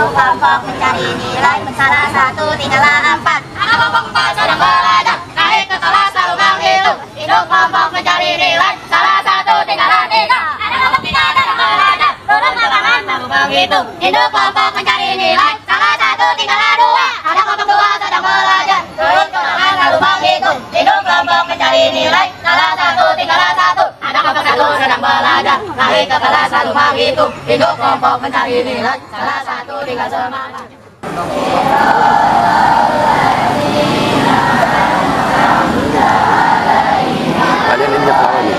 Hidup kelompok mencari nilai, salah satu tinggallah 4. Anak kelompok 4 sedang belajar, naik ke kelas lalu menghitung. Hidup kelompok mencari nilai, salah satu tinggallah 3. Anak kelompok 3 sedang belajar, duduk di lapangan lalu menghitung. Hidup kelompok mencari nilai, salah satu tinggallah 2. Anak kelompok 2 sedang belajar, duduk di lapangan lalu menghitung. Hidup kelompok mencari nilai, salah satu tinggallah 1. Anak kelompok 1 sedang belajar, naik ke kelas lalu menghitung. Hidup kelompok mencari nilai, salah satu tinggal semangat. Kalian ini lawannya.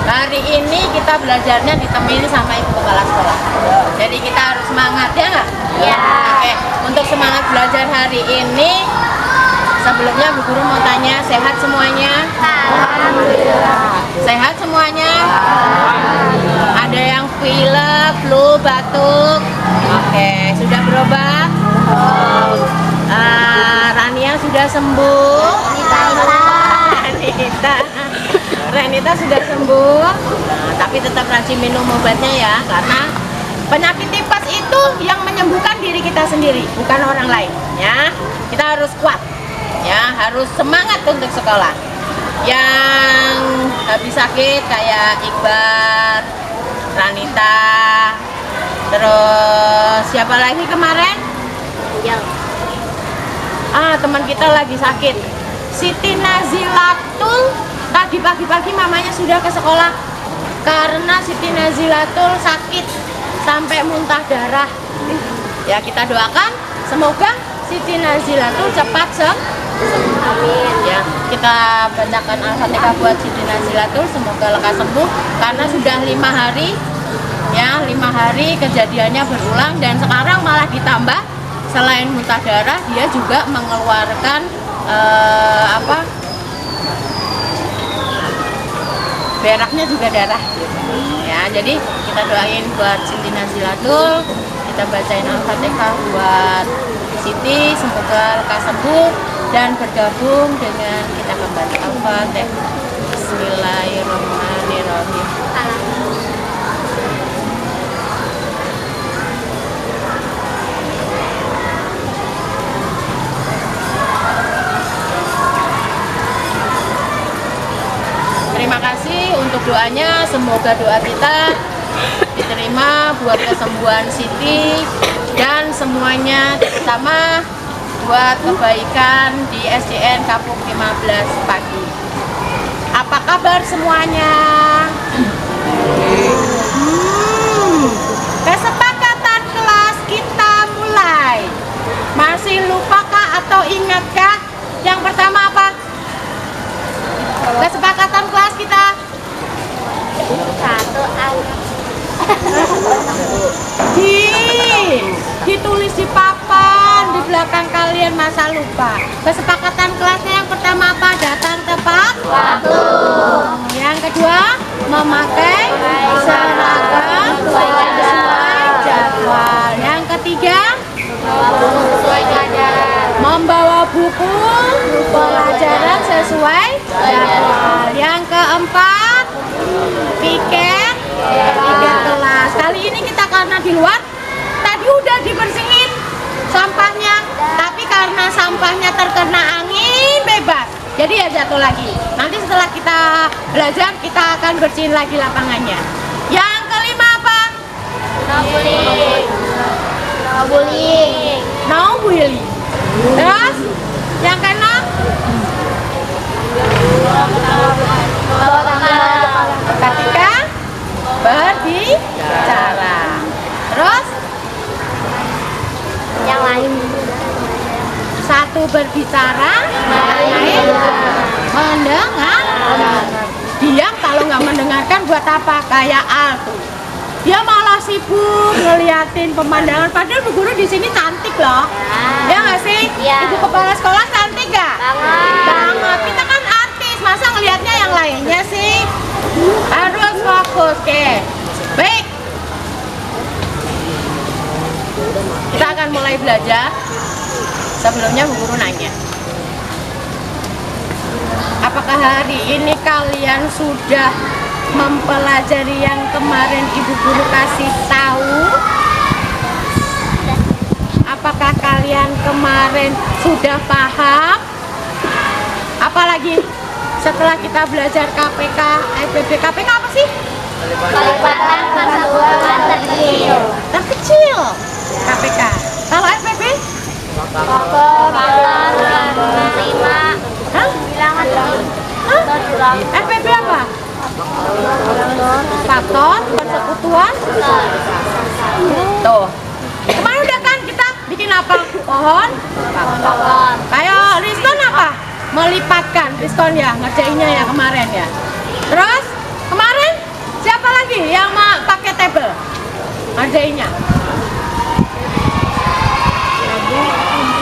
Hari ini kita belajarnya ditemani sama ibu kepala sekolah. Jadi kita harus semangat ya nggak? Ya. Oke. Untuk semangat belajar hari ini, sebelumnya Bu Guru mau tanya, sehat semuanya? Alhamdulillah. Sehat semuanya? Ada yang pilek, flu, batuk? Oke, sudah berobat? Rania sudah sembuh? Renita sudah sembuh, tapi tetap rajin minum obatnya ya, karena penyakit tipes itu yang menyembuhkan diri kita sendiri, bukan orang lain ya. Kita harus kuat ya, harus semangat untuk sekolah. Yang habis sakit kayak Iqbal, Ranita, terus siapa lagi kemarin? Ya. Teman kita lagi sakit, Siti Nazilatul. Tadi pagi-pagi mamanya sudah ke sekolah karena Siti Nazilatul sakit sampai muntah darah. Ya, kita doakan semoga Siti Nazilatul cepat sembuh. Amin. Ya, kita bacakan Al-Fatihah buat Siti Nazilatul, semoga lekas sembuh karena sudah 5 hari ya, 5 hari kejadiannya berulang dan sekarang malah ditambah selain muntah darah dia juga mengeluarkan beraknya juga darah ya. Jadi kita doain buat Siti Nazilatul, kita bacain Al-Fatihah buat Siti, semoga lekas sembuh dan bergabung dengan kita kembali. Al-Fatihah. Bismillahirrahmanirrahim. Terima kasih untuk doanya, semoga doa kita diterima buat kesembuhan Siti dan semuanya, terutama buat kebaikan di SDN Kapuk 15 Pagi. Apa kabar semuanya? Kesepakatan kelas kita mulai. Masih lupakah atau ingatkah? Yang pertama apa? Kesepakatan kelas kita 1 ditulis di papan di belakang kalian, masa lupa. Kesepakatan kelasnya yang pertama apa? Datang tepat waktu. memakai seragam sesuai jadwal. Yang ketiga, membawa buku pelajaran sesuai jadwal. Yang keempat, tiket kelas. Kali ini kita karena di luar, tadi udah dibersihin sampahnya, tapi karena sampahnya terkena angin bebas, jadi ya jatuh lagi. Nanti setelah kita belajar, kita akan bersihin lagi lapangannya. Yang kelima apa? No bullying. Terus yang keenam, ketika berbicara. Terus Yang lain. satu berbicara, lain mendengar. Diam kalau nggak mendengarkan buat apa? Kayak Al tuh. Dia malah sibuk ngeliatin pemandangan. Padahal Bu Guru di sini cantik loh. Ya nggak sih? Iya. Ibu kepala sekolah cantik nggak? Banget. Kita kan artis, masa ngelihatnya yang lainnya sih? Harus fokus. Oke. Baik. Kita akan mulai belajar. Sebelumnya Bu Guru nanya, apakah hari ini kalian sudah mempelajari yang kemarin Ibu Guru kasih tahu? Apakah kalian kemarin sudah paham? Apalagi setelah kita belajar KPK, FPB. KPK apa sih? Pelipatan persatuan terkecil. Terkecil. KPK. Kalau FPB? Faktor, menerima, Hah? bilangan, Hah? FPB apa? Faktor persekutuan. Tuh. Kemarin udah kan kita bikin apa? Pohon. faktor, Kayak Rizkon apa? Melipatkan. Rizkon ya, ngerjainnya ya kemarin ya. Terus kemarin siapa lagi yang pakai table? Ngerjainnya.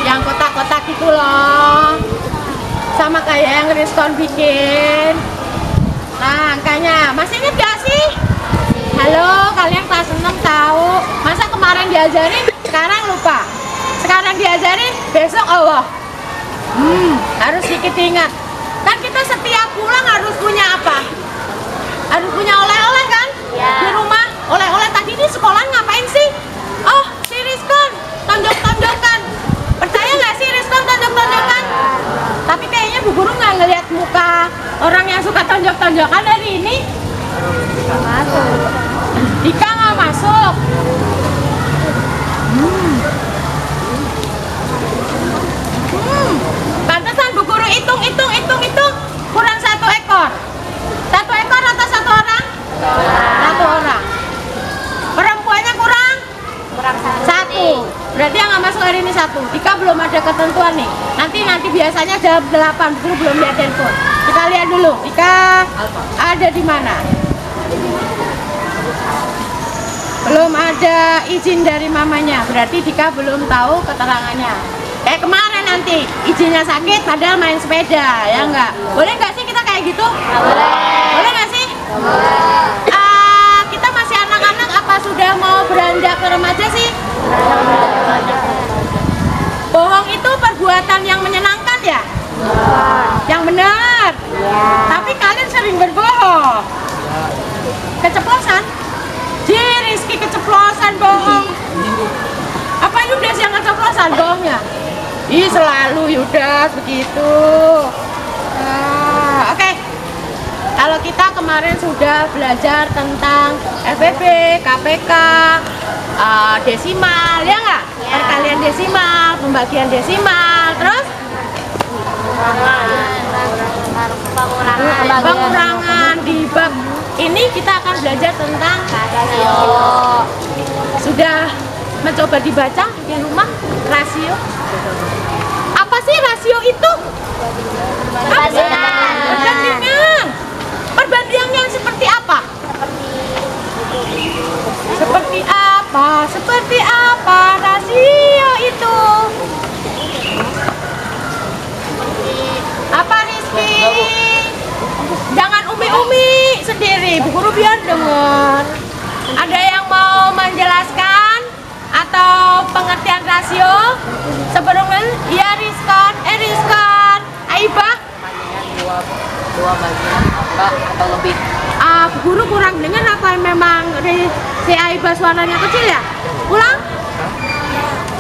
Yang kotak-kotak itu loh. Sama kayak yang Rizkon bikin. Nah, angkanya masih inget gak sih? Halo, kalian kelas 6 tahu. Masa kemarin diajarin, sekarang lupa. Sekarang diajarin, besok Allah. Harus sedikit ingat. Kan kita setiap pulang harus punya apa? Harus punya oleh-oleh kan? Ya. Di rumah, oleh-oleh. Tadi di sekolah ngapain sih? Oh, si Rizkon tonjok-tonjokan. Percaya nggak sih Rizkon tonjok-tonjokan? Tapi kayaknya Bu Guru nggak ngeliat muka orang yang suka tonjok-tonjokan hari ini. Dika nggak masuk. Pantesan Bu Guru hitung kurang 1 ekor. 1 ekor atau 1 orang? 1 orang. Perempuannya kurang? kurang 1. Berarti yang nggak masuk hari ini 1. Dika belum ada ketentuan nih. Nanti biasanya jam 8. Bu Guru belum lihat handphone. Kita lihat dulu. Dika ada di mana? Belum ada izin dari mamanya, berarti Dika belum tahu keterangannya. Kayak kemarin nanti, izinnya sakit padahal main sepeda, ya enggak? Boleh nggak sih kita kayak gitu? Boleh. Boleh nggak sih? Kita masih anak-anak, apa sudah mau beranjak ke remaja sih? Bohong itu perbuatan yang menyenangkan ya? Yang benar. Tapi kalian sering berbohong. Keceplosan? Rizky keceplosan bohong. Apa Yudas yang keceplosan bohongnya? Ih, selalu Yudas begitu. Oke. Kalau kita kemarin sudah belajar tentang FPB, KPK, desimal, ya nggak? Perkalian desimal, pembagian desimal, terus pengurangan di bab ini kita akan belajar tentang rasio. Sudah mencoba dibaca di rumah rasio? Apa sih rasio itu? Apa sih? Perbandingan. Perbandingan seperti apa? Seperti apa? Seperti apa rasio itu? Apa Rizky? Jangan umi-umi sendiri. sendiri, Bu Guru biar dengar. Ada yang mau menjelaskan atau pengertian rasio? Sebelumnya, iya Rizkon, Aibah. Dua bagian angka atau lebih. Bu Guru kurang dengar apa memang si Aibah suaranya kecil ya? Ulang.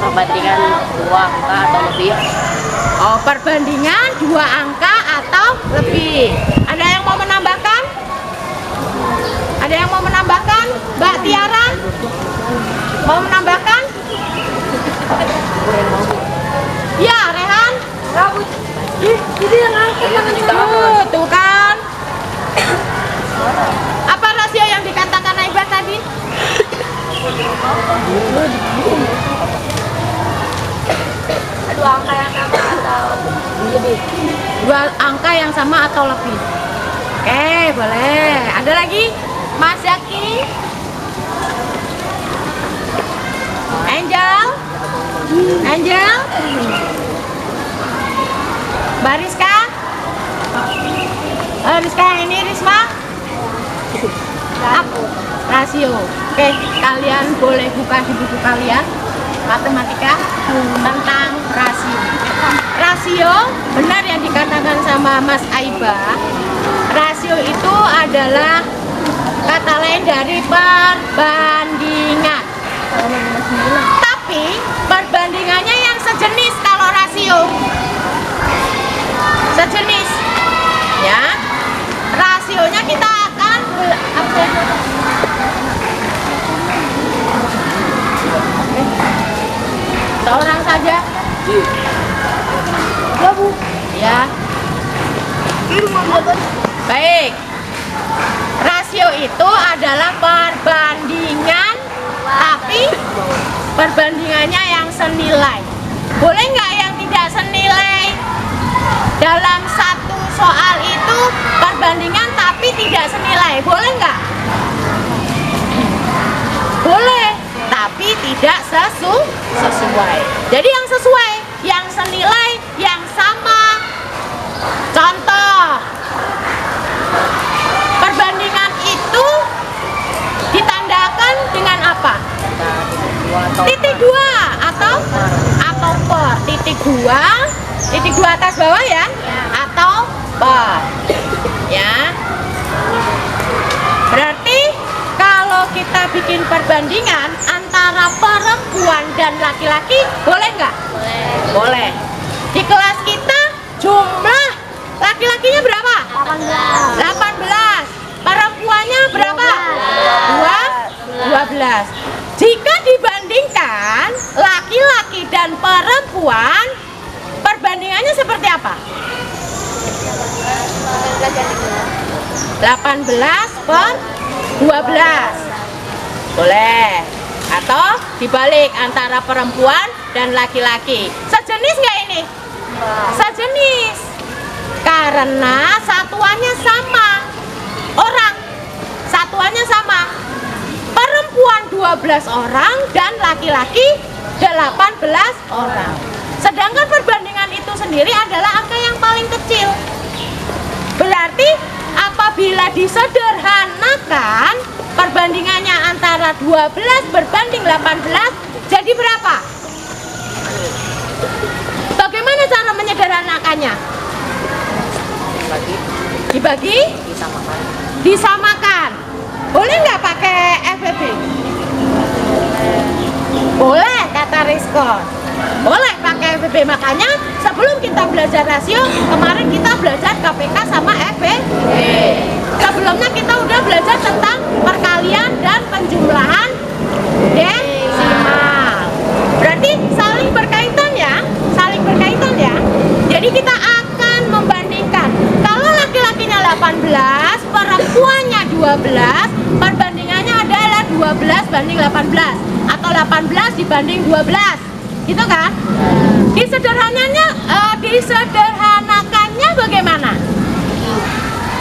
Perbandingan dua angka atau lebih. Oh, perbandingan 2 angka atau lebih. Ada yang mau menambahkan? Ada yang mau menambahkan? Mbak Tiara? Mau menambahkan? Ya, Rehan? Jadi yang angkat tuh kan. Apa rasio yang dikatakan Aibah tadi? Dua angka yang sama atau lebih. 2 angka yang sama atau lebih. Oke, boleh. Ada lagi? Mas Zaki? Angel? Mbak Rizka? Rizka yang ini, Risma? Rasio. Oke, kalian boleh buka di buku kalian matematika tentang rasio. Rasio, benar yang dikatakan sama Mas Aibah. Rasio itu adalah kata lain dari perbandingan. Tapi perbandingannya yang sejenis kalau rasio. Sejenis. Ya. Rasionya kita akan seorang saja. Ya, Bu. Ya. Baik. Rasio itu adalah perbandingan, tapi perbandingannya yang senilai. Boleh nggak yang tidak senilai? Dalam satu soal itu perbandingan tapi tidak senilai. Boleh nggak? Boleh, tapi tidak sesuai. Jadi yang sesuai, yang senilai, yang sama. Contoh, perbandingan itu ditandakan dengan apa? Titik 2 atau per. Titik 2 atas bawah ya, atau per. Ya. Berarti kalau kita bikin perbandingan antara perempuan dan laki-laki, boleh nggak? Boleh. Di kelas kita jumlah laki-lakinya berapa? 18. Perempuannya berapa? 12. Jika dibandingkan laki-laki dan perempuan, perbandingannya seperti apa? 18 per 12. Boleh. Atau dibalik antara perempuan dan laki-laki. Sejenis nggak ini? Sejenis. Karena satuannya sama. Orang. Satuannya sama. Perempuan 12 orang dan laki-laki 18 orang. Sedangkan perbandingan itu sendiri adalah angka yang paling kecil. Berarti apabila disederhanakan perbandingannya antara 12 berbanding 18 jadi berapa? Bagaimana cara menyederhanakannya? Dibagi? Disamakan. Boleh nggak pakai FBB? Boleh, kata Rizkon. Boleh pakai FBB. Makanya sebelum kita belajar rasio, kemarin kita belajar KPK sama FBB. Sebelumnya kita udah belajar tentang perkalian dan penjumlahan desimal. Berarti saling berkaitan ya, Jadi kita akan membandingkan. Kalau laki-lakinya 18, perempuannya 12, perbandingannya adalah 12 banding 18 atau 18 dibanding 12. Gitu kan? Disederhanakannya bagaimana?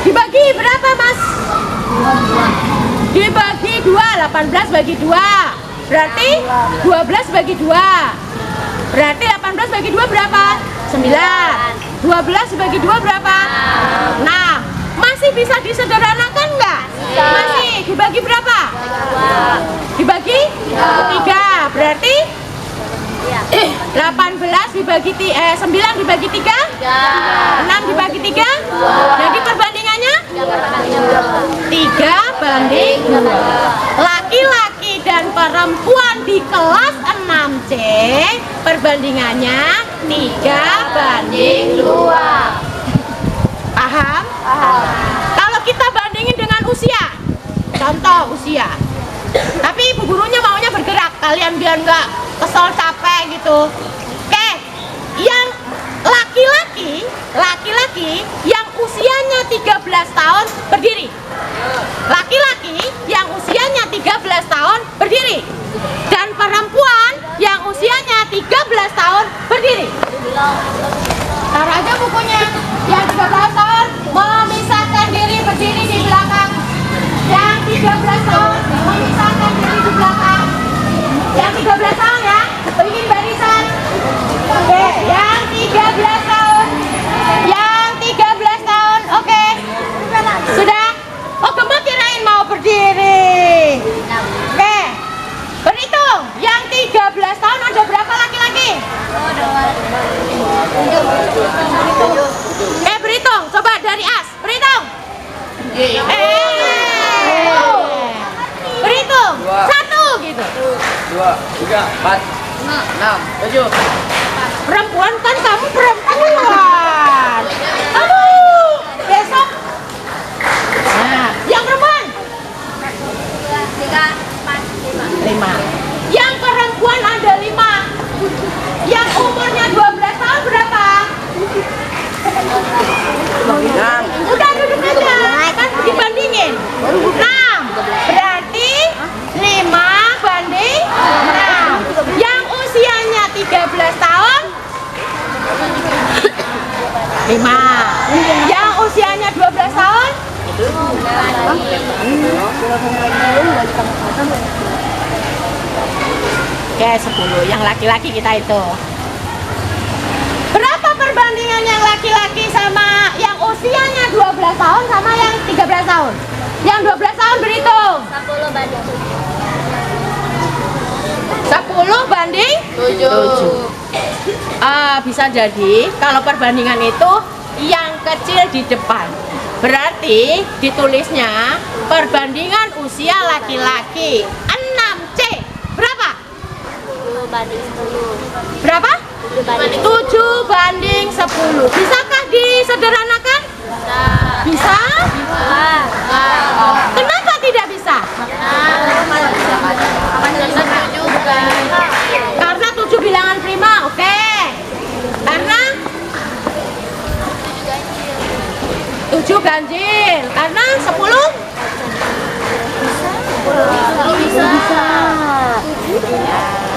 Dibagi berapa, Mas? Dibagi 2, 18 bagi 2. Berarti 12 bagi 2. Berarti 18 bagi 2 berapa? 9. 12 bagi 2 berapa? 6. Masih masih bisa disederhanakan nggak? Masih. Dibagi berapa? Dibagi 3. Berarti 18 dibagi 9 dibagi 3? 6 dibagi 3? Jadi perbandingannya 3:2. Laki-laki dan perempuan di kelas 6C perbandingannya 3:2. Paham? Kalau kita bandingin dengan usia, contoh usia. Tapi ibu gurunya maunya bergerak, kalian biar nggak kesel capek gitu. Oke, yang laki-laki yang usianya 13 tahun berdiri. Laki-laki yang usianya 13 tahun berdiri. Dan perempuan yang usianya 13 tahun berdiri. Taruh aja bukunya. Yang 13 tahun memisahkan diri berdiri di belakang. Yang 13 tahun memisahkan diri di belakang. Yang 13 tahun ya, bikin barisan. Oke, yang 13 tahun. Yang 13 tahun, oke. Sudah? Oh, kamu kirain mau berdiri. Oke. Berhitung. Yang 13 tahun ada berapa laki-laki? Berhitung. Coba dari As. Berhitung. Berhitung. 1 gitu. 2, 3, 4, 6, 7. Perempuan kan kamu perempuan. Kamu besok. Nah, yang perempuan 5. Yang perempuan ada 5. Yang umurnya 12 tahun berapa? 6. Udah duduk aja, kan dibandingin 6. Berarti 5 banding 6. Yang usianya 13 tahun 5. Yang usianya 12 tahun Oke, 10. Yang laki-laki kita itu. Berapa perbandingan yang laki-laki sama yang usianya 12 tahun sama yang 13 tahun? Yang 12 tahun berhitung. 10 banding 10 banding 7. Bisa jadi kalau perbandingan itu yang kecil di depan. Berarti ditulisnya perbandingan usia laki-laki 6C. Berapa? 7 banding 10. Berapa? 7 banding 7 banding 10. Bisakah disederhanakan? Bisa? Kenapa tidak bisa? Karena 7 bilangan prima, oke. Karena 7 ganjil. Karena 10? bisa.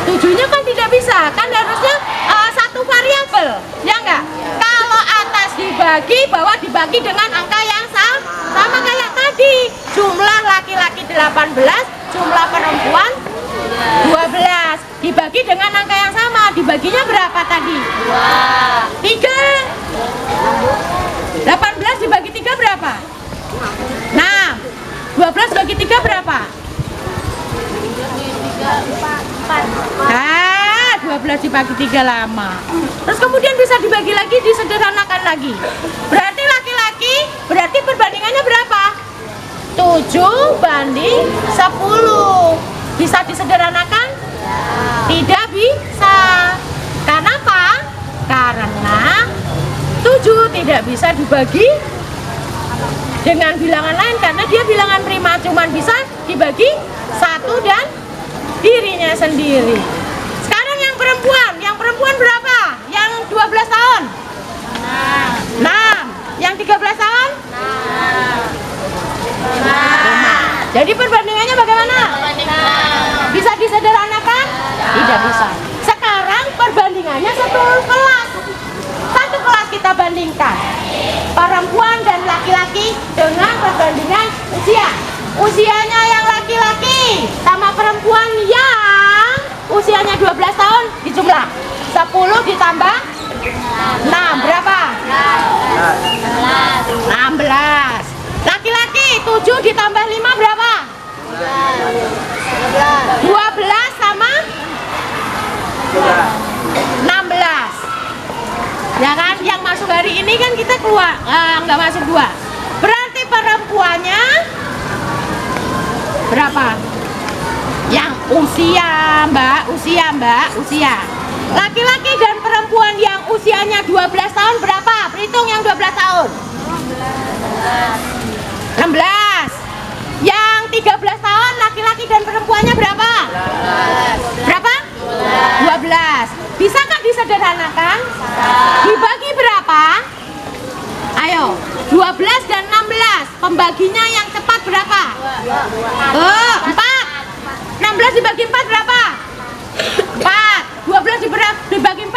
7-nya kan tidak bisa. Kan harusnya satu variabel. Ya enggak? Kalau atas dibagi, bawah dibagi dengan angka yang sama kayak tadi. Jumlah laki-laki 18, jumlah perempuan 12. Dibagi dengan angka yang sama. Dibaginya berapa tadi? 3. 18 dibagi 3 berapa? 6. 12 bagi 3 berapa? 12 dibagi 3 lama. Terus kemudian bisa dibagi lagi, disederhanakan lagi. Berarti laki-laki, berarti perbandingannya berapa? 7 banding 10. Bisa disederhanakan? Tidak bisa. Karena apa? Karena 7 tidak bisa dibagi dengan bilangan lain karena dia bilangan prima, cuman bisa dibagi 1 dan dirinya sendiri. Sekarang yang perempuan berapa? Yang 12 tahun? 6. Yang 13 tahun? 5. Jadi perbandingannya bagaimana? Bisa disederhanakan? Tidak bisa. Sekarang perbandingannya satu kelas. Satu kelas kita bandingkan perempuan dan laki-laki dengan perbandingan usia. Usianya yang laki-laki sama perempuan yang usianya 12 tahun dijumlah 10 ditambah 6 berapa? 16. 7 ditambah 5 berapa? 12 sama 16. Ya kan, yang masuk hari ini kan kita keluar, nggak masuk 2. Berarti perempuannya berapa? Yang usia mbak. Laki-laki dan perempuan yang usianya 12 tahun berapa? Perhitung yang 12 tahun. 16. Yang 13 tahun laki-laki dan perempuannya berapa? Berapa? 12. Bisakah disederhanakan? Dibagi berapa? Ayo, 12 dan 16. Pembaginya yang cepat berapa? 4. 16 dibagi 4 berapa? 4. 12 dibagi 4?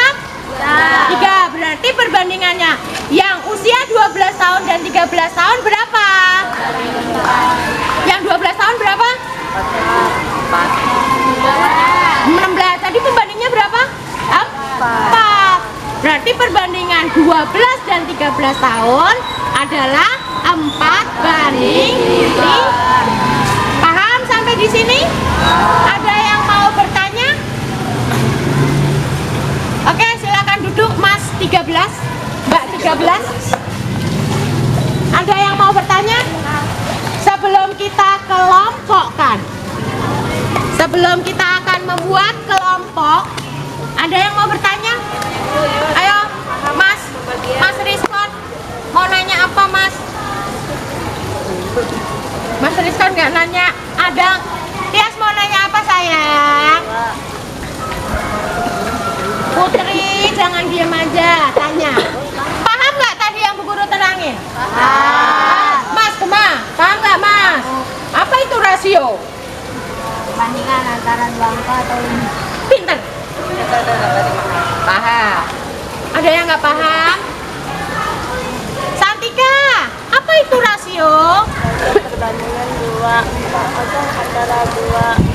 3. Berarti perbandingannya yang usia 12 tahun dan 13 tahun berapa? Yang 12 tahun berapa? 16. Tadi pembandingnya berapa? 4. Berarti perbandingan 12 dan 13 tahun adalah 4 banding 5. Paham sampai di sini? Ada yang mau bertanya? Oke, silakan duduk Mas 13, Mbak 13. Ada yang mau bertanya? Sebelum kita kelompokkan, sebelum kita akan membuat kelompok, ada yang mau bertanya? Ayo, Mas Rizkon, mau nanya apa Mas? Mas Rizkon nggak nanya. Ada Tias mau nanya apa sayang? Putri, jangan diam aja, tanya. Paham nggak tadi yang Bu Guru terangin? Paham. Mas Kema, paham nggak Mas? Apa itu rasio? Perbandingan antara 2 angka atau 5. Pinter. Paham. Ada yang nggak paham? Santika, apa itu rasio? Perbandingan 2 antara 2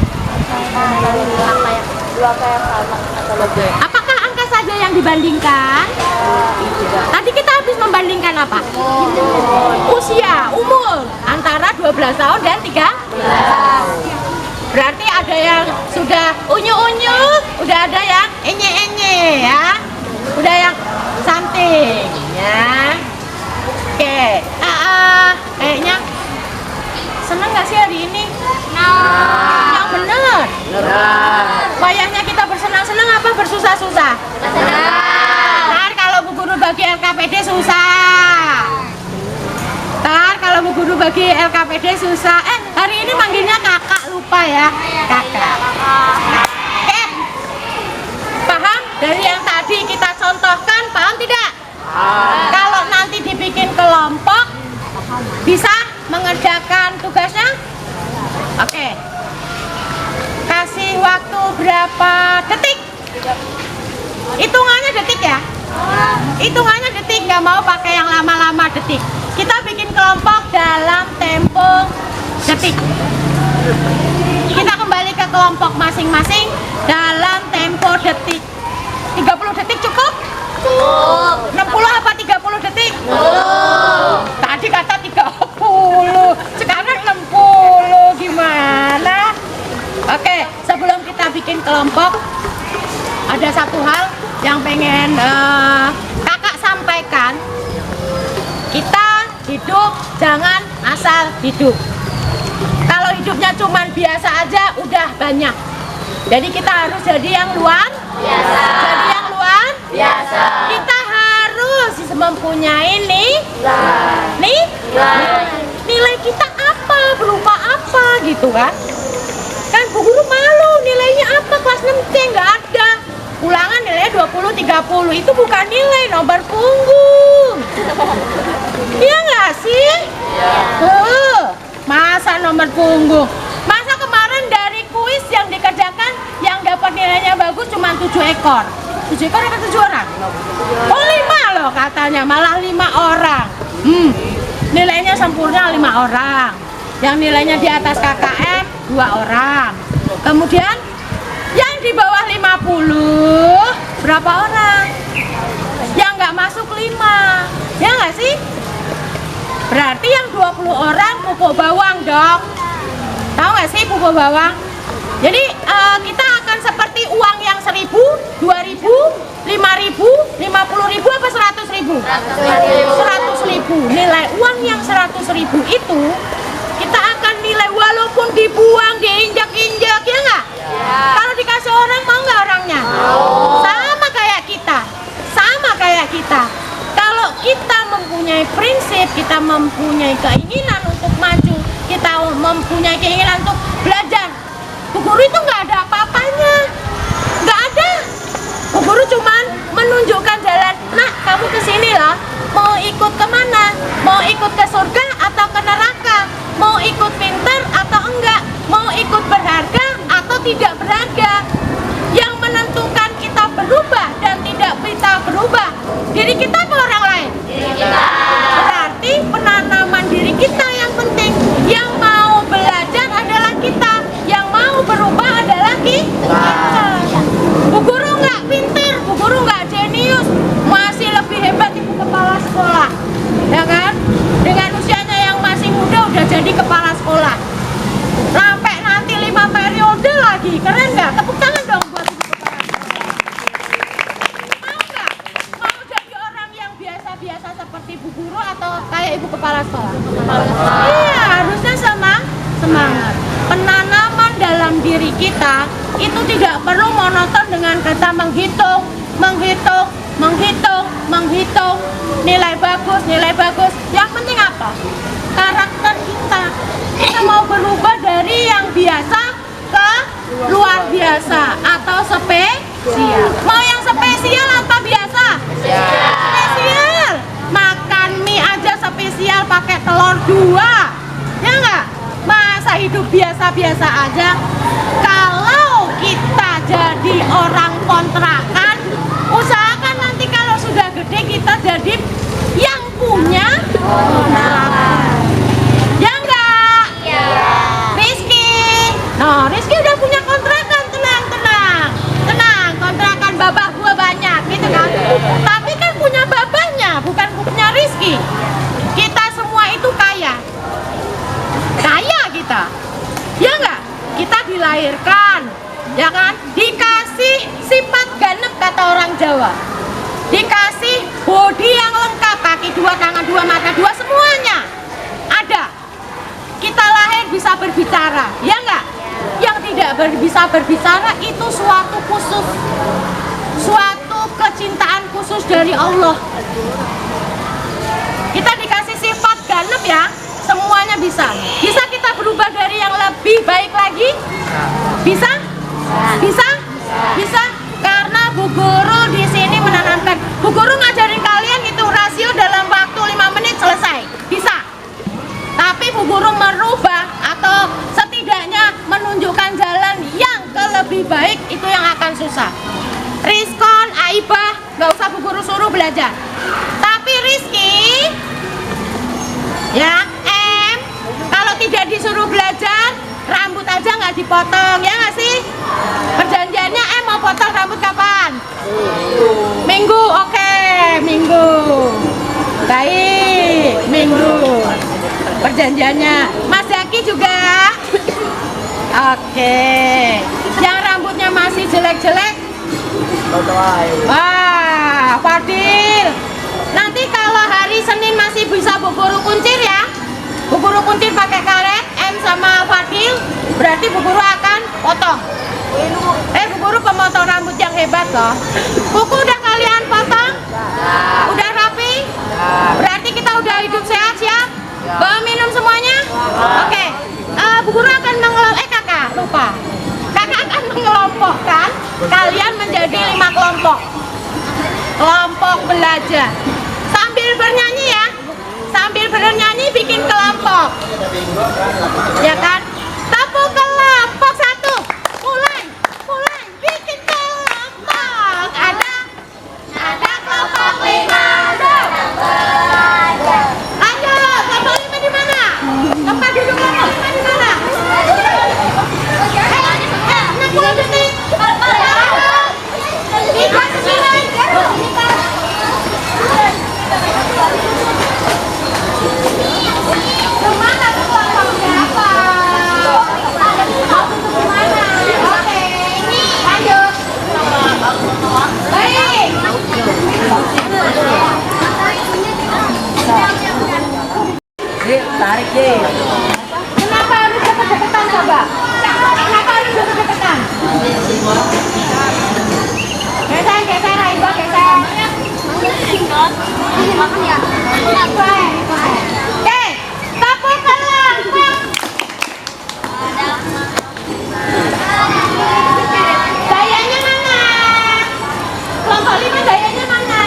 angka yang sama atau lebih. Apakah angka saja yang dibandingkan? Tadi kita habis membandingkan apa? Usia, umur antara 12 tahun dan 13. Berarti ada yang sudah unyu-unyu, udah ada yang enye-enye ya. Udah yang something ya. Oke, kayaknya seneng gak sih hari ini? Yang bener. Wayahnya kita bersenang-senang apa bersusah-susah? Ntar kalau Bu Guru bagi LKPD susah. Ntar kalau Bu Guru bagi LKPD susah. Hari ini manggilnya kakak, lupa ya. Kakak. Oke. Paham? Dari yang tadi kita contohkan, paham tidak? Kalau nanti dibikin kelompok, bisa mengerjakan tugasnya? Oke. Kasih waktu berapa detik? Hitungannya detik ya? Hitungannya detik, nggak mau pakai yang lama-lama detik. Kita bikin kelompok dalam tempo detik. Kita kembali ke kelompok masing-masing dalam tempo detik. 30 detik cukup? Cukup. 60 apa 30 detik? Cukup. Tadi kata 30, sekarang 60, gimana? Oke, sebelum kita bikin kelompok, ada satu hal yang pengen kakak sampaikan. Kita hidup jangan asal hidup. Kalau hidupnya cuman biasa aja udah banyak. Jadi kita harus jadi yang luar biasa. Jadi yang luar biasa. Kita harus mempunyai nilai kita apa, berupa apa gitu kan. Kan Bu Guru malu nilainya apa kelas 6 C, nggak ada. Ulangan nilainya 20, 30, itu bukan nilai, nomor punggung. Iya nggak sih? Masa nomor punggung? Masa kemarin dari kuis yang dikerjakan yang dapat nilainya bagus cuma 7 ekor. 7 ekor apa 7 orang? Oh 5 loh katanya, malah 5 orang. Nilainya sempurna 5 orang. Yang nilainya di atas KKM 2 orang. Kemudian yang di bawah 50 berapa orang? Yang nggak masuk 5, ya nggak sih? Berarti yang 20 orang pokok bawah dong. Tahu nggak sih pupuk bawang? Jadi kita akan seperti uang yang 1.000, 2.000, 5.000, 50.000 apa 100.000? 100.000. Nilai uang yang 100.000 itu kita akan nilai walaupun dibuang, diinjak-injak, ya nggak? Kalau dikasih orang mau nggak orangnya? Sama kayak kita. Sama kayak kita. Kalau kita mempunyai prinsip, kita mempunyai keinginan untuk maju, kita mempunyai keinginan untuk belajar, Bu Guru itu nggak ada apa-apanya, nggak ada. Bu Guru cuman menunjukkan jalan. Nah, kamu kesini loh, mau ikut kemana? Mau ikut ke surga atau ke neraka? Mau ikut pintar atau enggak? Mau ikut berharga atau tidak berharga? Yang menentukan kita berubah dan tidak kita berubah, diri kita atau orang lain? Berarti penanaman diri kita yang penting. Yang mau belajar adalah kita, yang mau berubah adalah kita. Bu Guru nggak pintar, Bu Guru nggak jenius, masih lebih hebat ibu kepala sekolah, ya kan? Dengan usianya yang masih muda udah jadi kepala sekolah. Sampai nanti 5 periode lagi, keren nggak? Tepuk tangan dong buat ibu kepala sekolah. Mau nggak? Mau jadi orang yang biasa-biasa seperti Bu Guru atau kayak ibu kepala sekolah? Iya, harusnya semangat. Penanaman dalam diri kita itu tidak perlu monoton dengan kata menghitung, nilai bagus. Yang penting apa? Karakter kita. Kita mau berubah dari yang biasa ke luar biasa atau spesial. Mau yang spesial atau biasa? Spesial. Makan mie aja spesial pakai telur 2. Ya enggak? Masa hidup biasa-biasa aja? Kalau kita jadi orang kontrakan, usahakan nanti kalau sudah gede kita jadi yang punya kontrakan. Ya enggak? Rizky. Nah, Rizky udah punya kontrakan, tenang. Kontrakan babah gua banyak, gitu kan? Tapi kan punya babahnya, bukan punya Rizky. Kita semua itu kaya kita. Ya enggak? Kita dilahirkan, ya kan? Dikasih sifat ganep kata orang Jawa. Dikasih bodi yang lengkap, kaki 2, tangan 2, mata 2, semuanya ada. Kita lahir bisa berbicara, ya enggak? Yang tidak bisa berbicara itu suatu khusus, suatu kecintaan khusus dari Allah. Kita dikasih sifat ganep ya, semuanya bisa. Bisa kita berubah dari yang lebih baik lagi? Bisa? Bisa? Karena Bu Guru di sini menanamkan. Bu Guru ngajarin kalian itu rasio dalam waktu 5 menit selesai. Bisa. Tapi Bu Guru merubah atau setidaknya menunjukkan jalan yang lebih baik, itu yang akan susah. Rizkon, Aibah, nggak usah Bu Guru suruh belajar. Tapi Rizky, ya, kalau tidak disuruh belajar, rambut aja nggak dipotong, ya nggak sih? Perjanjiannya mau potong rambut kapan? Minggu, oke, Minggu. Baik, Minggu. Perjanjiannya. Mas Zaki juga? Oke. Yang rambutnya masih jelek-jelek? Wah, Fadil. Nanti kalau hari Senin masih bisa Bu Guru kuncir ya? Bu Guru kuncir pakai karet, M sama Fadil, berarti Bu Guru akan potong. Bu Guru pemotong rambut yang hebat loh. Kuku udah kalian potong? Udah rapi? Berarti kita udah hidup sehat, siap? Bawa minum semuanya? Oke. Bu Guru akan kakak, lupa. Kakak akan mengelompokkan kalian menjadi 5 kelompok. Kelompok belajar. Sambil bernyanyi ya. Sambil bernyanyi bikin kelompok, ya kan? Tepuk kelompok 1, mulai, bikin kelompok. Ada kelompok 5, ayo, kelompok 5 di mana? Tempat duduk kelompok 5 di mana? 60 detik. 39. Kemana Kenapa harus deket-deketan coba? Kenapa harus deket-deketan? Geser, Ibu, geser. Oke, tepuk kelompok. Gayanya mana? Kelompok 5 gayanya mana?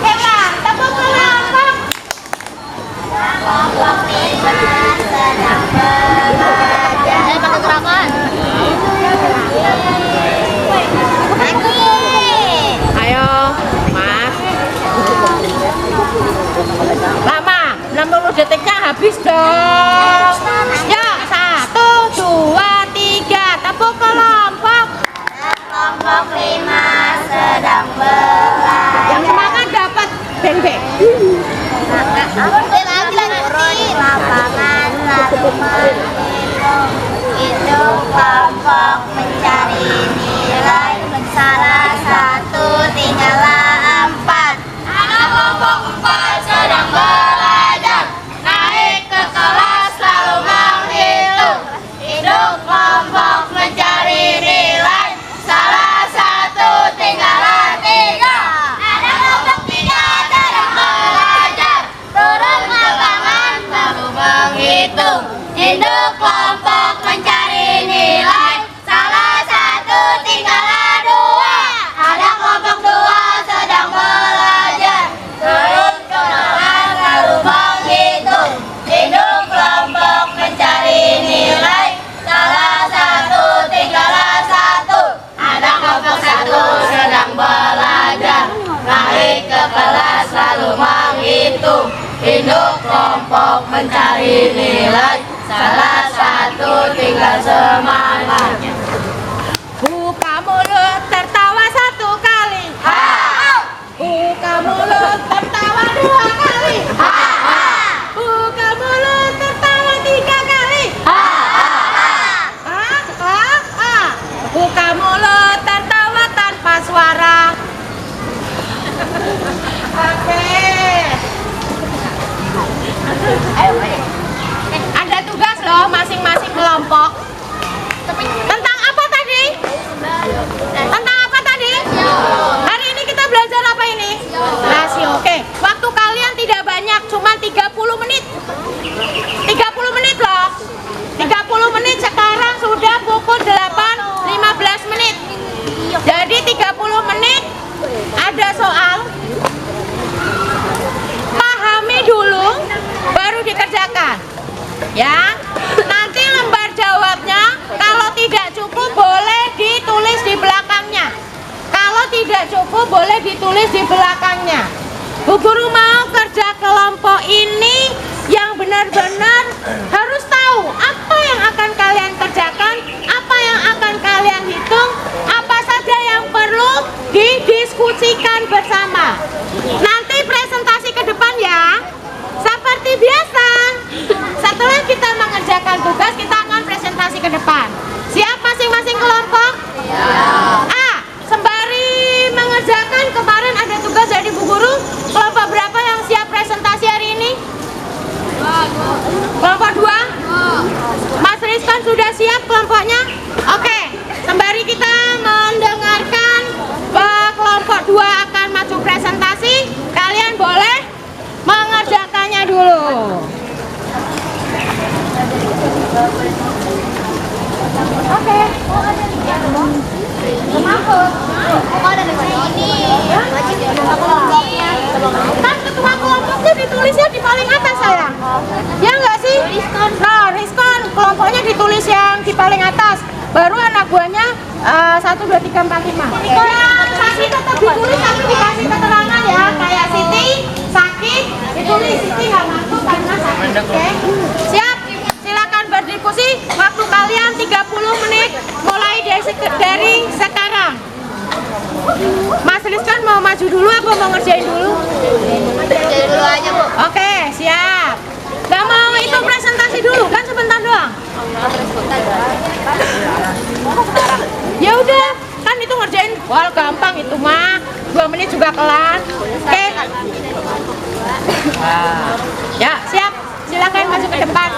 Hebat, tepuk kelompok. Kelompok 5 sedang belajar. Pakai gerakan. Ayo, Mas. Lama, 60 detiknya habis dong. Yuk, 1, 2, 3, tepuk kelompok. Kelompok 5 sedang belajar. Yang semangat dapat beng-beng. Lagi lapangan lalu menghitung. Hitung kelompok mencari nilai. Salah satu tinggallah 4. Anak kelompok 4 sedang belajar. Naik ke kelas lalu menghitung. Hitung kelompok mencari nilai. Salah satu tinggallah 3. Anak kelompok 3 sedang belajar. Turun lapangan lalu menghitung. Hitung kelompok mencari nilai. Salah satu tinggallah 2. Ada kelompok 2 sedang belajar. Turun ke kelas lalu menghitung. Hitung kelompok mencari nilai. Salah satu tinggallah 1. Ada kelompok 1 sedang belajar. Naik ke kelas lalu menghitung. Hitung kelompok mencari nilai. Salah satu tinggal semangat. Buka mulut tertawa 1 kali. Buka mulut tertawa 2 kali. Buka mulut tertawa 3 kali. Buka mulut tertawa tanpa suara. Oke. Ada tugas loh masing-masing kelompok. Tentang apa tadi? Tentang apa tadi? Hari ini kita belajar apa ini? Rasio. Oke. Waktu kalian tidak banyak, cuma 30 menit. 30 menit loh. 30 menit sekarang sudah pukul 8.15 menit. Jadi 30 menit ada soal. Pahami dulu baru dikerjakan. Ya. Nanti lembar jawabnya kalau tidak cukup boleh ditulis di belakangnya. Kalau tidak cukup boleh ditulis di belakangnya. Bu Guru mau kerja kelompok ini yang benar-benar harus tahu apa yang akan kalian kerjakan, apa yang akan kalian hitung, apa saja yang perlu didiskusikan bersama. Nanti presentasi ke depan ya. Seperti biasa. Setelah kita mengerjakan tugas, kita akan presentasi ke depan. Siap masing-masing kelompok? Ya. Sembari mengerjakan, kemarin ada tugas dari Bu Guru. Kelompok berapa yang siap presentasi hari ini? Kelompok 2? Mas Rizkan sudah siap kelompoknya? Oke. Sembari kita mendengarkan kelompok 2 akan maju presentasi, kalian boleh mengerjakannya dulu. Oke. Kan ketua kelompoknya ditulisnya di paling atas sayang. Ya enggak sih? Nah, Rizkon kelompoknya ditulis yang di paling atas. Baru anak buahnya 1, 2, 3, 4, 5. Sasi tetap ditulis tapi dikasih keterangan ya. Kayak Siti sakit, ditulis Siti nggak masuk karena sakit. Oke? Siap? Silakan berdiskusi. Waktu kalian 30 menit mulai dari sekarang. Mas Rizkan mau maju dulu apa mau ngerjain dulu? Ngerjain dulu aja, Bu. Oke, siap. Gak mau itu presentasi dulu kan sebentar doang. Ya udah, kan itu ngerjain. Wah, gampang itu mah. 2 menit juga kelar. Oke. Ya, siap. Silakan maju ke depan.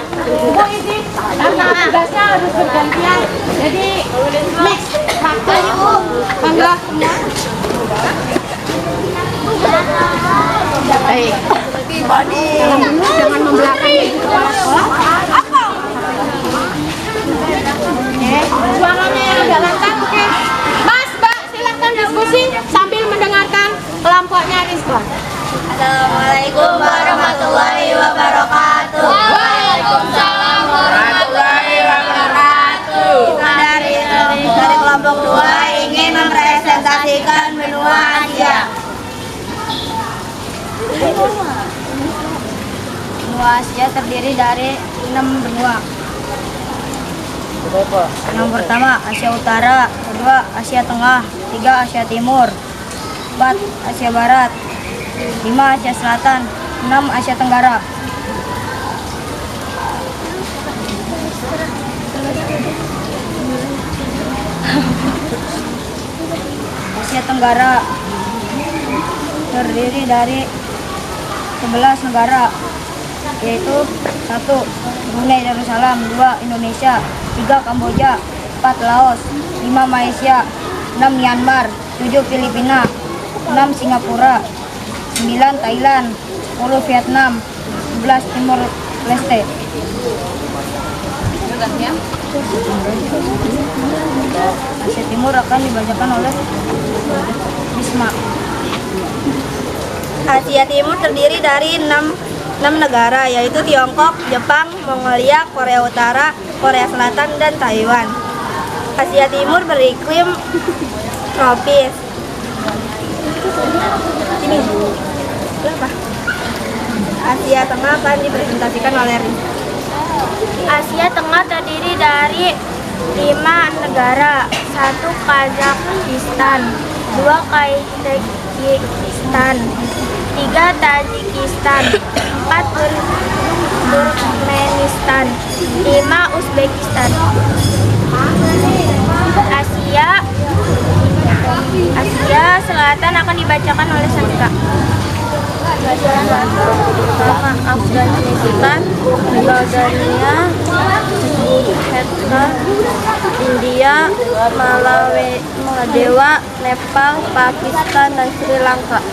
Asia. Benua Asia terdiri dari 6 benua. Yang pertama Asia Utara, kedua Asia Tengah, 3 Asia Timur, 4 Asia Barat, 5 Asia Selatan, 6 Asia Tenggara. Asia Tenggara terdiri dari 11 negara, yaitu 1 Brunei Darussalam, 2 Indonesia, 3 Kamboja, 4 Laos, 5 Malaysia, 6 Myanmar, 7 Filipina, 6 Singapura, 9 Thailand, 10 Vietnam, 11 Timor Leste. Asia Timur akan dibacakan oleh Bisma. Asia Timur terdiri dari 6 negara, yaitu Tiongkok, Jepang, Mongolia, Korea Utara, Korea Selatan, dan Taiwan. Asia Timur beriklim tropis. Ini berapa? Asia Tengah akan dipresentasikan oleh Rizky. Asia Tengah terdiri dari 5 negara, 1 Kazakhstan, 2 Kyrgyzstan, 3 Tajikistan, 4 Turkmenistan, 5 Uzbekistan. Asia Selatan akan dibacakan oleh Sandra. Afghanistan, Jordania, Vietnam, India, Maladewa, Nepal, Pakistan, dan Sri Lanka.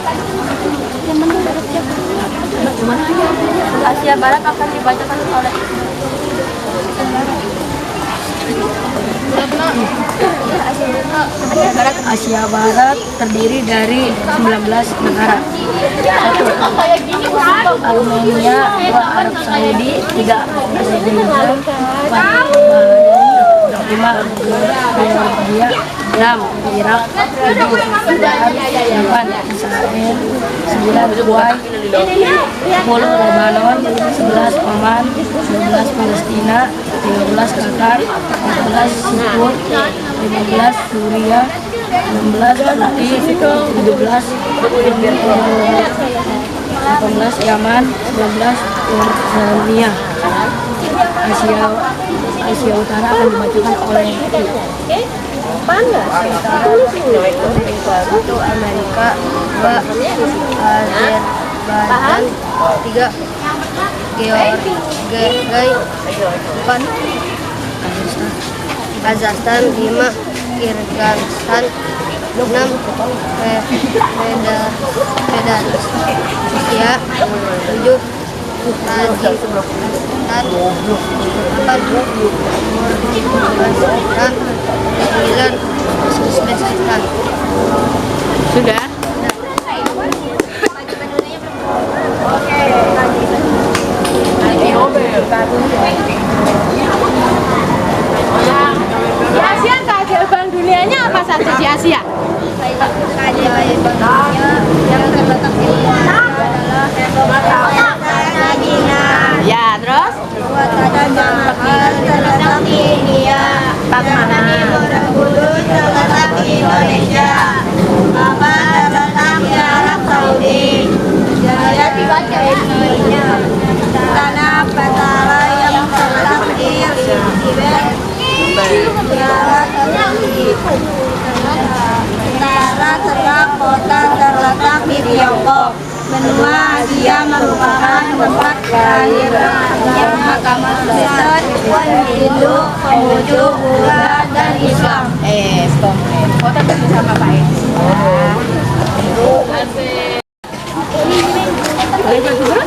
Asia Barat akan dibacakan oleh Asia Barat terdiri dari 19 negara. 1 Armenia, 2 Arab Saudi, 3 Azerbaijan, 4 Bahrain, 5 Georgia, 6 Irak, 7 Iran, 8 Israel, 9 Kuwait, 10 Lebanon, 11 Oman, 12 Palestina, 13 Qatar, 14 Singapura, 15 Suriah, 16 Turki, 17 18 Yaman, 19 Jordania. Asia Utara akan dibacakan oleh Satu Amerika, 2 Azerbaijan, 3 Georgia, 4 Kazakhstan, 5 Kyrgyzstan, 6 Rusia, 7 Tajikistan, 8 Uzbekistan, 9 Uzbekistan. Sudah? Di Asia keajaiban dunianya apa saja di Asia? Keajaiban dunia yang terletak di adalah Medina. Ya, terus? Terletak di India. Mana? Kudus terletak di Indonesia. Papa terletak di Arab Saudi. Jaya dibaca ininya. Tanah Batara yang terletak di Tibet. Utara terletak kota terletak di Tiongkok. Benua Asia merupakan tempat kelahirannya agama Kristen, Hindu, Konghucu, Buddha, dan Islam. Stop. Foto dulu sama Pak Edi. Boleh Pak Guru?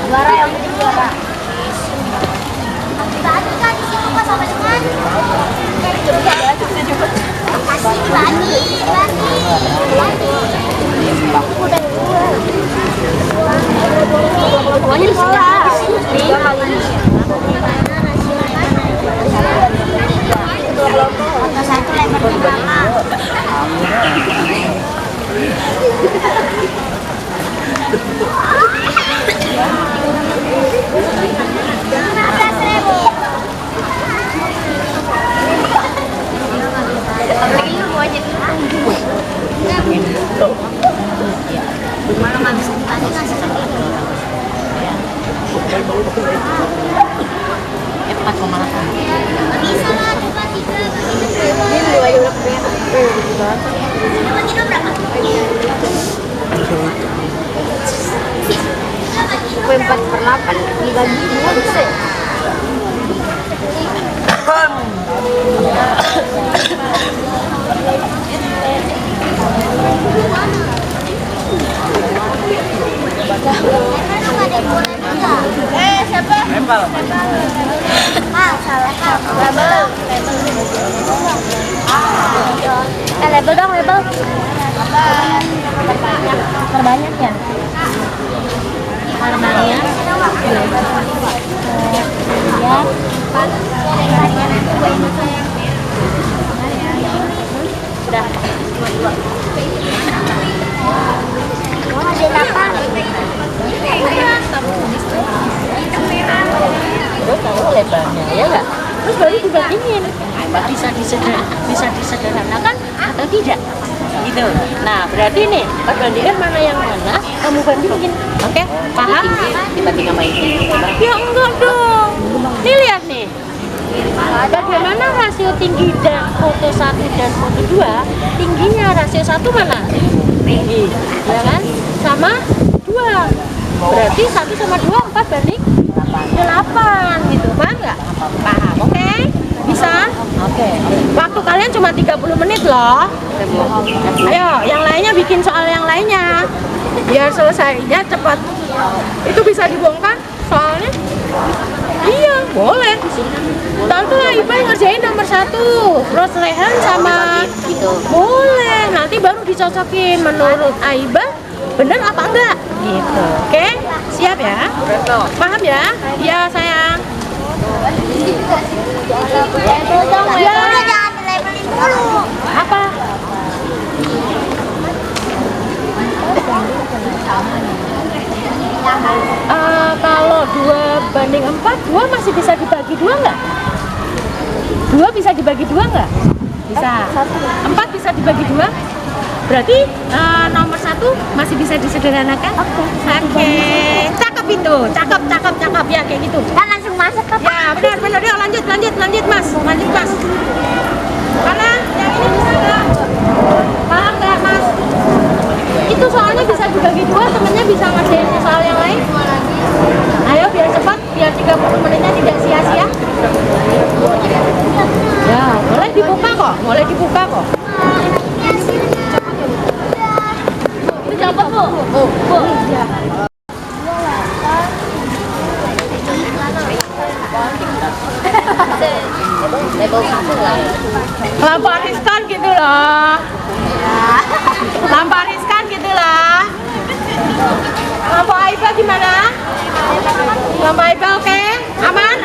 Juara yang penting juara. Tadi kan di situ pas sama dengan. Kasih Bani. Foto satu lebar berapa? 15.000. Apalagi lu mau aja dulu. Malah habis tadi ngasih segini. 4,8. Bisa lah, coba 3 Ini lu aja udah kepengen. bagi 2 berapa? 4/8 dibagi 2 bisa. Siapa? Lempar. Salah. Label. Label dong, label. Terbanyak ya? Terbanyak. Sudah. Ada 8. Udah tahu lebarnya ya nggak? Terus baru dibandingin. Bisa disederhanakan atau tidak? Gitu. Nah berarti nih perbandingan mana yang mana kamu bandingin. Oke? Paham? Dibanding sama ini. Ya enggak dong. Nih lihat nih. Bagaimana rasio tinggi dan foto 1 dan foto 2? Tingginya rasio 1 mana? Tinggi. Ya kan? Sama 2. Berarti 1 sama 2 4 banding 8 gitu. Paham nggak? Paham. Oke? Bisa? Oke. Waktu kalian cuma 30 menit loh. Ayo, yang lainnya bikin soal yang lainnya. Biar selesainya cepat. Itu bisa dibongkar soalnya? Iya, boleh. Tante Aiba ngerjain nomor 1, terus Rehan sama boleh. Nanti baru dicocokin menurut Aiba bener apa enggak gitu. Oke? Siap ya? Paham ya? Iya, sayang. Label dong, label. Jangan dilabelin dulu. Apa? Kalau 2 banding 4, 2 masih bisa dibagi 2 nggak? 2 bisa dibagi 2 nggak? Bisa. 4 bisa dibagi 2? Berarti nomor 1 masih bisa disederhanakan? Oke. Cakep itu, cakep ya kayak gitu. Kan langsung masuk ke Ya benar. Yuk lanjut mas. Karena yang ini bisa nggak? Paham nggak mas? Itu soalnya bisa dibagi 2, temennya bisa ngerjain soal yang lain. Ayo biar cepat, biar 30 menitnya tidak sia-sia. Ya, boleh dibuka kok. Itu siapa, Bu? Bu. Level 1 lah. Lampau riskan gitu loh. Lampau riskan gitu lah. Lampau Aiba gimana? Lampau Aiba oke? Aman?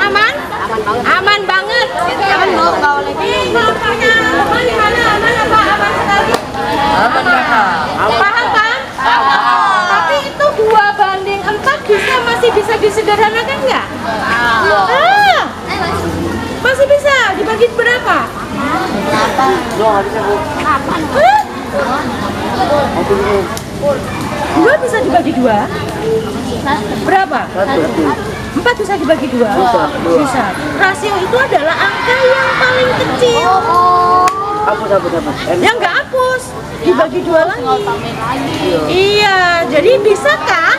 Aman banget. Aman lampaunya aman gimana? Aman sekali? Aman kakak. Paham kan? Tapi itu 2 banding 4 masih bisa disederhanakan nggak? Masih bisa dibagi berapa? 2 bisa dibagi 2? Berapa? 4 bisa dibagi 2? Bisa. Rasio itu adalah angka yang paling kecil. Hapus. Yang nggak hapus, dibagi 2 lagi. Iya, jadi bisakah?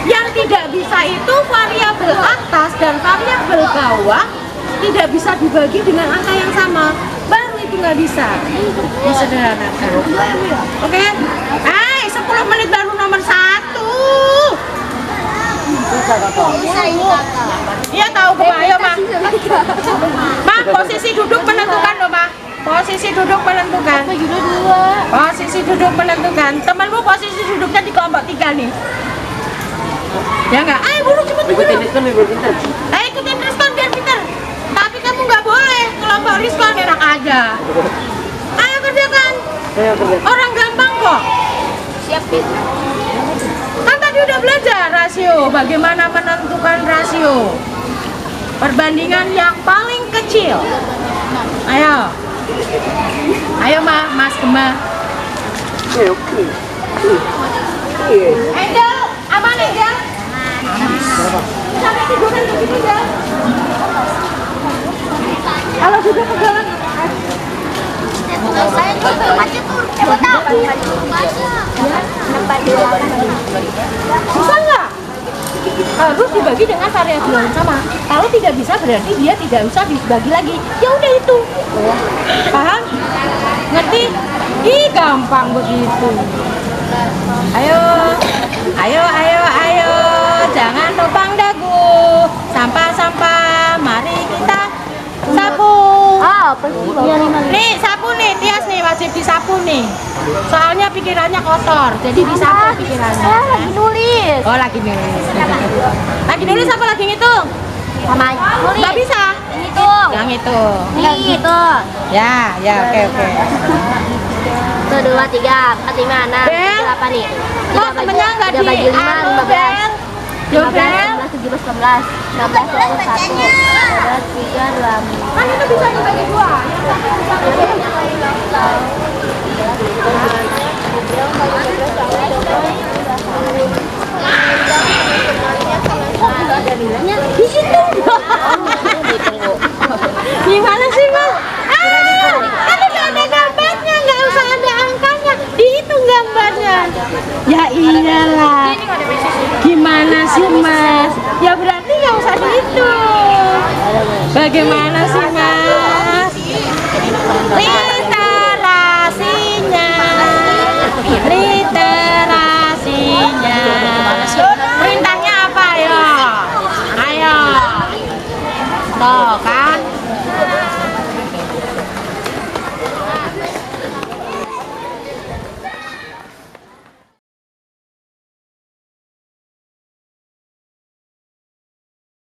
Yang tidak bisa itu variabel atas dan variabel bawah tidak bisa dibagi dengan angka yang sama. Baru itu nggak bisa disederhanakan. Oke? 10 menit baru nomor 1. Bisa ini kakak. Iya tahu Bu, ayo Ma. Ma, posisi duduk menentukan loh Ma. Posisi duduk menentukan. Posisi duduk menentukan. Temanmu posisi duduknya di kelompok 3 nih. Ya enggak? Ayo buru cepet. Ikutin diskon biar pintar. Ikutin respon biar pintar. Tapi kamu nggak boleh kelompok Rizwan enak aja. Ayo kerjakan. Orang gampang kok. Siap, Bit. Kan tadi udah belajar rasio, bagaimana menentukan rasio. Perbandingan yang paling kecil. Ayo. Ayo Mas Gemma. Oke. Angel, aman Angel? Sampai tiduran begitu ya. Kalau juga pegangan. Saya juga baca tuh. Bisa nggak? Harus dibagi dengan variabel yang sama. Kalau tidak bisa berarti dia tidak usah dibagi lagi. Ya udah itu. Paham? Ngerti? Ih gampang begitu. Ayo, ayo, jangan lubang dagu. Sampah, mari kita sapu. Nih sapu nih, Tias nih wajib disapu nih. Soalnya pikirannya kotor, jadi disapu pikirannya. Lagi nulis. Oh lagi nulis. Lagi nulis apa lagi ngitung? Sama nulis. Nggak bisa. Hitung. Yang itu. Gitu. Ya, oke. 1, 2, 3, 4, 5, 6, 7, 8 nih. Kok temennya nggak di 3 bagi 5, anu, 15. Bel? Yo, 15, Bel? 16, 17, 18, 19, 20, 1, 2, 3, 2, Kan itu bisa dibagi dua. Gimana sih, Mas? Kan udah ada gambarnya, nggak usah ada angkanya. Dihitung gambarnya. Ya iyalah. Gimana sih, Mas? Ya berarti nggak usah dihitung. Bagaimana sih, Mas? Literasinya. Perintahnya apa ya? Ayo. Tuh kan?